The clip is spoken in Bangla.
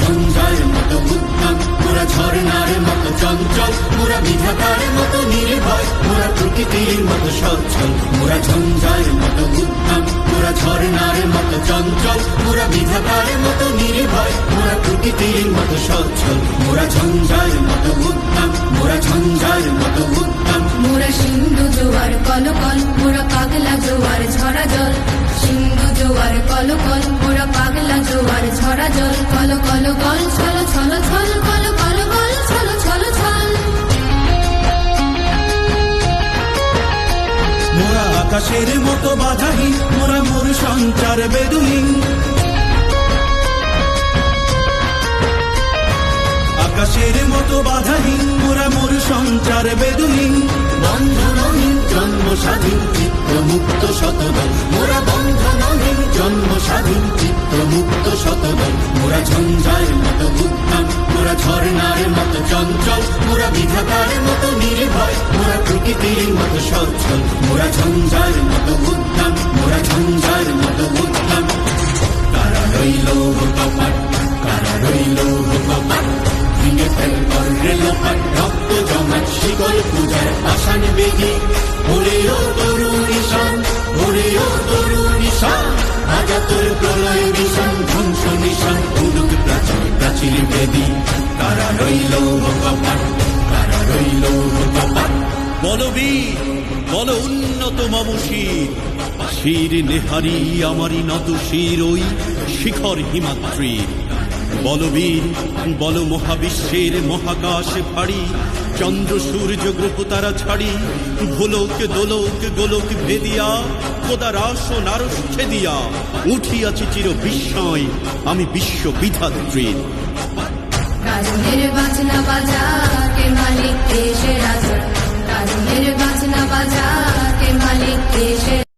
ঝঞ্ঝার মতো উদ্যম, মোরা ঝর্ণার মতো চঞ্চল, মোরা বিধাতার মতো নির্ভয়, মোরা প্রকৃতির মতো সচ্ছল। মোরা ঝঞ্ঝার মতো উদ্যম, মোরা ঝর্ণার মতো চঞ্চল, মোরা বিধাতার মতো নির্ভয়, মোরা প্রকৃতির মতো সচ্ছল। মোরা ঝঞ্ঝার মতো উদ্যম, মোরা ঝঞ্ঝার মতো উদ্যম। মোরা সিন্ধু জোয়ার কলকল, মোরা পাগলা জোয়ার ঝরা জল। সিন্ধু জোয়ার কলকল, মোরা পাগলা জোয়ার ঝরা জল। কল কল গল ছল ছল ছল, কল কল গল ছল ছল ছল। মোরা আকাশের মতো বাধাহীন, মোরা মোর সঞ্চার বেদুহীন। আকাশের মতো বাধাহীন, মোরা মোর সঞ্চার বেদুহীন। বন্ধনহীন জন্ম স্বাধীন চিত্ত মুক্ত শতদল, মোরা বন্ধনহীন জন্ম স্বাধীন চিত্ত মুক্ত শতদল। মোরা ঝঞ্ঝার মতো উদ্যম, মোরা ঝর্ণার মতো চঞ্চল, মোরা বিধাতার মতো নির্ভয়, মোরা প্রকৃতির মতো সচ্ছল। মোরা ঝঞ্ঝার মতো উদ্যম, মোরা ঝঞ্ঝার মতো উদ্যম। কারা রইল কপাট, কারা রইল কপাট, ভেঙে ফেল করলে লোপাট। রক্ত জমাট শিকল পূজার পাষাণ বেদি, ওরেও তরুণ ঈশান, ওরেও তরুণ ঈশান। আজা তোর প্রলয় বিষাণ, ধ্বংস নিশান, উলুক প্রাচীর প্রাচীর বেদি। কারা রইল কপাট, কারা রইল কপাট। বলবীর বল উন্নত মম শির, শির নেহারি আমারি নত শির ওই শিখর হিমাদ্রির। বলবীর বল মহাবিশ্বের মহাকাশ ভারী, চন্দ্র সূর্য গ্রহ তারা ছাড়ি। ভোলক দোলক গোলক ভেদিয়া, খোদার আসন আরশ ছেদিয়া। উঠিয়াছি চির বিস্ময় আমি বিশ্ব বিধাত্রীর। গাজনের বাজনা বাজা,